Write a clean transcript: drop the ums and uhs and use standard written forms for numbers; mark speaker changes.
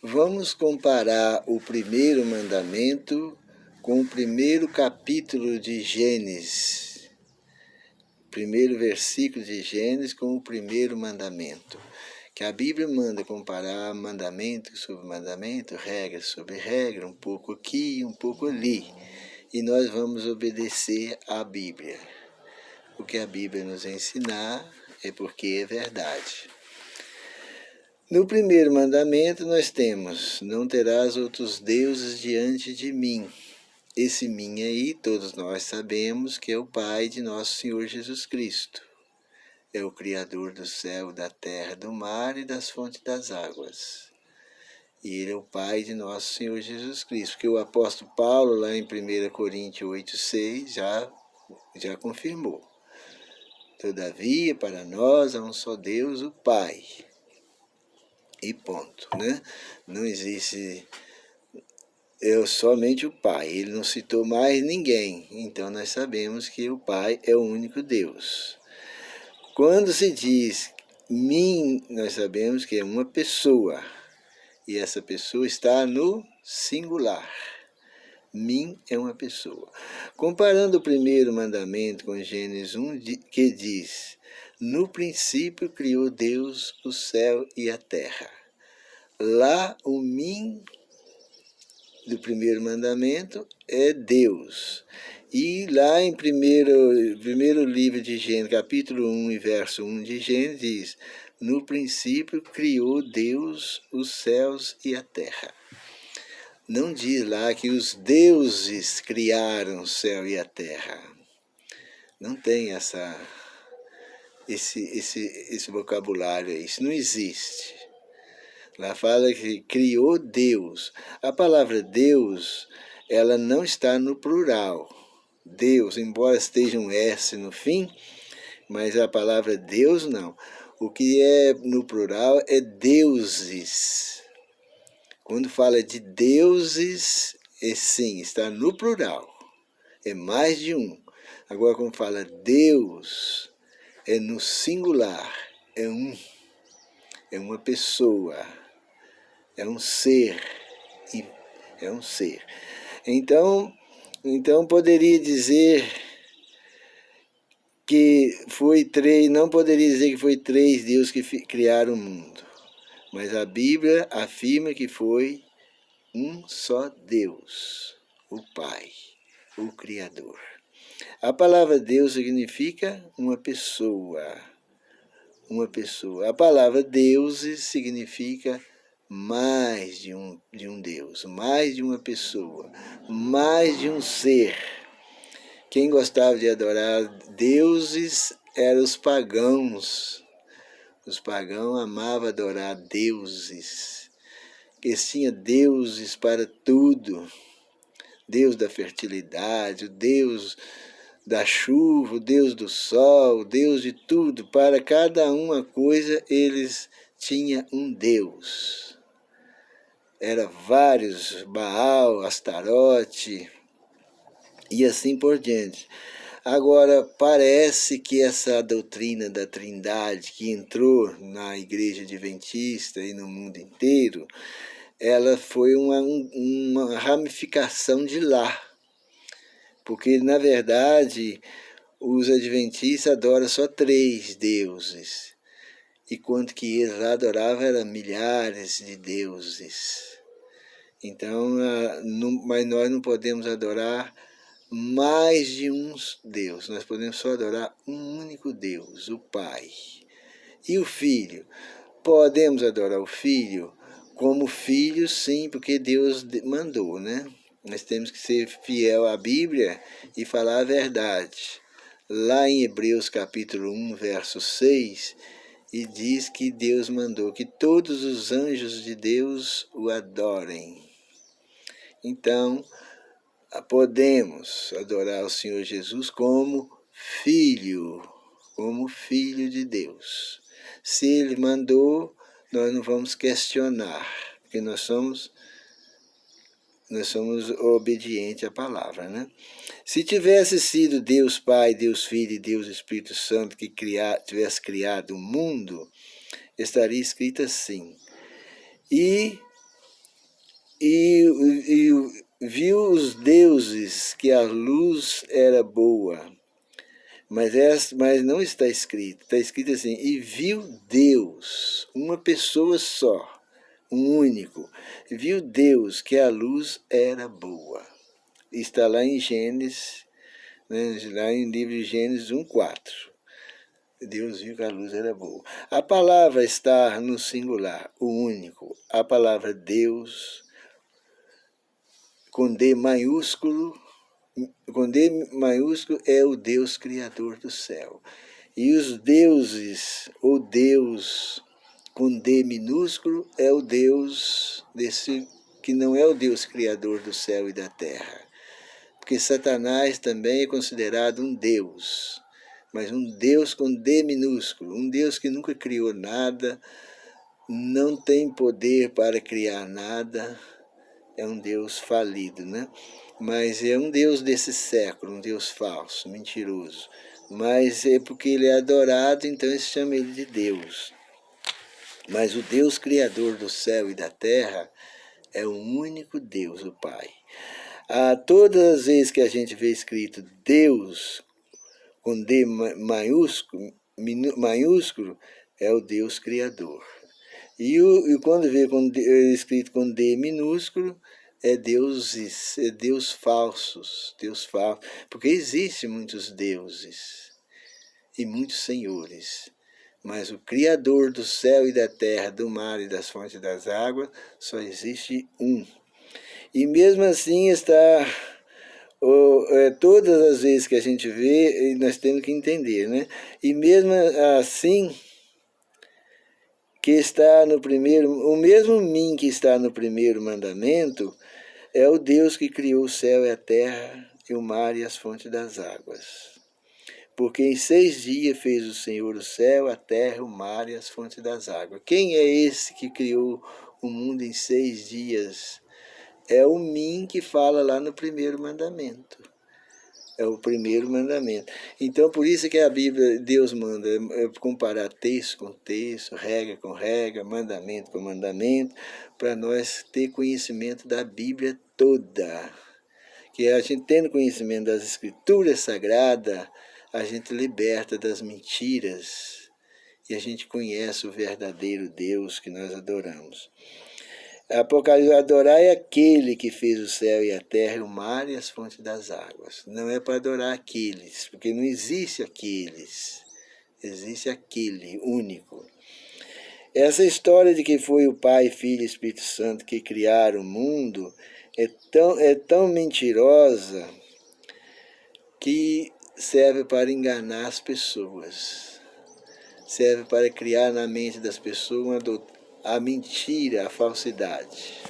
Speaker 1: Vamos comparar o primeiro mandamento com o primeiro capítulo de Gênesis. Primeiro versículo de Gênesis com o primeiro mandamento. Que a Bíblia manda comparar mandamento sobre mandamento, regra sobre regra, um pouco aqui e um pouco ali. E nós vamos obedecer à Bíblia. O que a Bíblia nos ensinar é porque é verdade. No primeiro mandamento nós temos: não terás outros deuses diante de mim. Esse mim aí, todos nós sabemos que é o Pai de nosso Senhor Jesus Cristo. É o Criador do céu, da terra, do mar e das fontes das águas. E Ele é o Pai de nosso Senhor Jesus Cristo. Porque o apóstolo Paulo, lá em 1 Coríntios 8,6, já confirmou. Todavia, para nós há um só Deus, o Pai. E ponto, né? Não existe somente o Pai. Ele não citou mais ninguém. Então nós sabemos que o Pai é o único Deus. Quando se diz mim, nós sabemos que é uma pessoa. E essa pessoa está no singular. Mim é uma pessoa. Comparando o primeiro mandamento com Gênesis 1, que diz: no princípio criou Deus o céu e a terra. Lá o mim do primeiro mandamento é Deus. E lá em primeiro livro de Gênesis, capítulo 1 e verso 1 de Gênesis, diz: no princípio criou Deus os céus e a terra. Não diz lá que os deuses criaram o céu e a terra. Não tem esse vocabulário aí, isso não existe. Lá fala que criou Deus. A palavra Deus, ela não está no plural. Deus, embora esteja um S no fim, mas a palavra Deus não. O que é no plural é deuses. Quando fala de deuses, sim, está no plural. É mais de um. Agora, quando fala Deus, é no singular. É um. É uma pessoa. É um ser. É um ser. Então poderia dizer que foi três, não poderia dizer que foi três deuses que criaram o mundo. Mas a Bíblia afirma que foi um só Deus, o Pai, o Criador. A palavra Deus significa uma pessoa. Uma pessoa. A palavra deuses significa mais de um Deus, mais de uma pessoa, mais de um ser. Quem gostava de adorar deuses eram os pagãos. Os pagãos amavam adorar deuses. Eles tinham deuses para tudo. Deus da fertilidade, o Deus da chuva, o Deus do sol, o Deus de tudo. Para cada uma coisa eles tinham um Deus. Era vários, Baal, Astarote e assim por diante. Agora, parece que essa doutrina da Trindade que entrou na Igreja Adventista e no mundo inteiro, ela foi uma ramificação de lá. Porque, na verdade, os adventistas adoram só três deuses. E quanto que eles lá adoravam eram milhares de deuses. Então, mas nós não podemos adorar mais de um Deus. Nós podemos só adorar um único Deus, o Pai. E o Filho? Podemos adorar o Filho como filho, sim, porque Deus mandou, né? Nós temos que ser fiel à Bíblia e falar a verdade. Lá em Hebreus capítulo 1, verso 6, e diz que Deus mandou que todos os anjos de Deus o adorem. Então, podemos adorar o Senhor Jesus como filho de Deus. Se Ele mandou, nós não vamos questionar, porque nós somos obedientes à palavra, né? Se tivesse sido Deus Pai, Deus Filho e Deus Espírito Santo que tivesse criado o mundo, estaria escrito assim: e viu os deuses que a luz era boa, mas não está escrito assim, e viu Deus, uma pessoa só, um único, viu Deus que a luz era boa. Está lá em Gênesis, né, lá em livro de Gênesis 1:4. Deus viu que a luz era boa. A palavra está no singular, o único. A palavra Deus, com D maiúsculo, é o Deus Criador do céu. E os deuses, ou Deus com D minúsculo, é o Deus que não é o Deus Criador do céu e da terra. Porque Satanás também é considerado um Deus, mas um Deus com D minúsculo, um Deus que nunca criou nada, não tem poder para criar nada, é um Deus falido, né? Mas é um Deus desse século, um Deus falso, mentiroso. Mas é porque ele é adorado, então se chama ele de Deus. Mas o Deus Criador do céu e da terra é o único Deus, o Pai. Todas as vezes que a gente vê escrito Deus com D maiúsculo, é o Deus Criador. E quando vê escrito com D minúsculo, é Deus falsos, porque existem muitos deuses e muitos senhores, mas o Criador do céu e da terra, do mar e das fontes das águas, só existe um. E mesmo assim está, todas as vezes que a gente vê, nós temos que entender, né? E mesmo assim, que está no primeiro, o mesmo mim que está no primeiro mandamento, é o Deus que criou o céu e a terra, e o mar e as fontes das águas. Porque em 6 dias fez o Senhor o céu, a terra, o mar e as fontes das águas. Quem é esse que criou o mundo em 6 dias? É o mim que fala lá no primeiro mandamento. É o primeiro mandamento. Então, por isso que a Bíblia, Deus manda comparar texto com texto, regra com regra, mandamento com mandamento, para nós ter conhecimento da Bíblia toda. Que a gente tendo conhecimento das Escrituras Sagradas, a gente liberta das mentiras e a gente conhece o verdadeiro Deus que nós adoramos. Apocalipse, adorar é aquele que fez o céu e a terra, o mar e as fontes das águas. Não é para adorar aqueles, porque não existe aqueles. Existe aquele único. Essa história de que foi o Pai, Filho e Espírito Santo que criaram o mundo é tão mentirosa que serve para enganar as pessoas. Serve para criar na mente das pessoas a mentira, a falsidade.